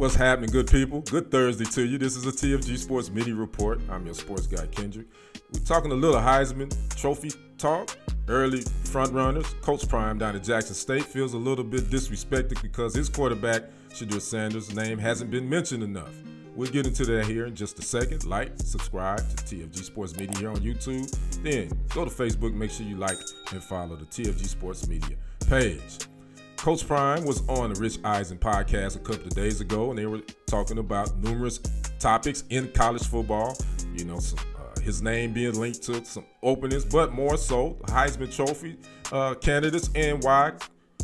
What's happening, good people? Good Thursday to you. This is a TFG Sports Media Report. I'm your sports guy, Kendrick. We're talking a little Heisman Trophy talk. Early front runners. Coach Prime down at Jackson State feels a little bit disrespected because his quarterback, Shedeur Sanders' name hasn't been mentioned enough. We'll get into that here in just a second. Like, subscribe to TFG Sports Media here on YouTube. Then go to Facebook. Make sure you like and follow the TFG Sports Media page. Coach Prime was on the Rich Eisen podcast a couple of days ago, and they were talking about numerous topics in college football. You know, his name being linked to some openings, but more so Heisman Trophy candidates and why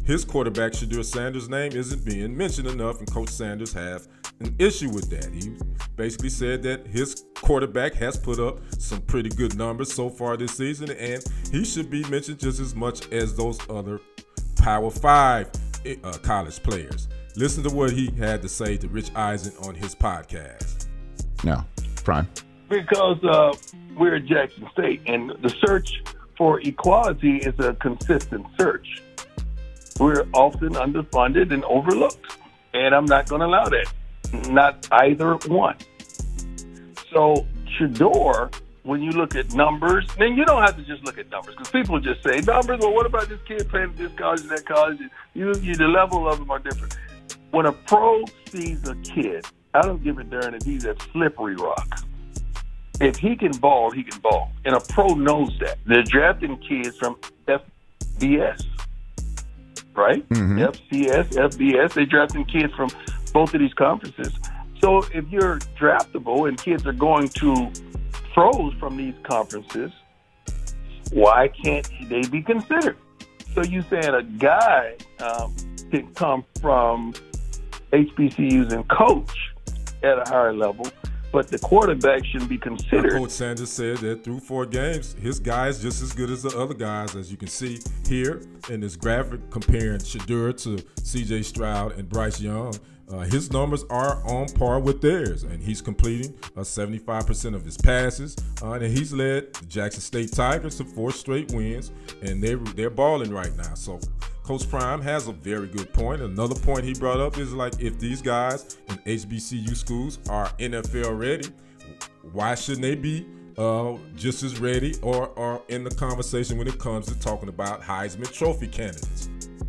his quarterback, Shedeur Sanders' name isn't being mentioned enough, and Coach Sanders have an issue with that. He basically said that his quarterback has put up some pretty good numbers so far this season, and he should be mentioned just as much as those other Power 5 college players. Listen to what he had to say to Rich Eisen on his podcast. Now, Prime. Because we're at Jackson State, and the search for equality is a consistent search. We're often underfunded and overlooked, and I'm not going to allow that. Not either one. So, Shedeur, when you look at numbers, then you don't have to just look at numbers, because people just say numbers. Well, what about this kid playing at this college and that college? The level of them are different. When a pro sees a kid, I don't give a darn if he's at Slippery Rock. If he can ball, he can ball, and a pro knows that. They're drafting kids from FBS, right? Mm-hmm. FCS, FBS. They're drafting kids from both of these conferences. So if you're draftable and kids are going to pros from these conferences, why can't they be considered? So you saying a guy can come from HBCUs and coach at a higher level, but the quarterback shouldn't be considered. Coach Sanders said that through 4 games, his guy is just as good as the other guys, as you can see here in this graphic comparing Shedeur to C.J. Stroud and Bryce Young. His numbers are on par with theirs, and he's completing 75% of his passes, and he's led the Jackson State Tigers to 4 straight wins, and they're balling right now. So Coach Prime has a very good point. Another point he brought up is, like, if these guys in HBCU schools are NFL ready, why shouldn't they be just as ready or in the conversation when it comes to talking about Heisman Trophy candidates?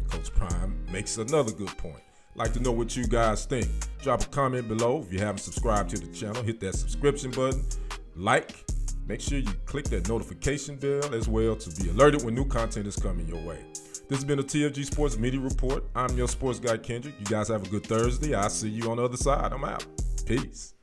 Coach Prime makes another good point. Like to know what you guys think. Drop a comment below. If you haven't subscribed to the channel, hit that subscription button. Like, make sure you click that notification bell as well to be alerted when new content is coming your way. This has been a TFG Sports Media Report. I'm your sports guy, Kendrick. You guys have a good Thursday. I'll see you on the other side. I'm out. Peace.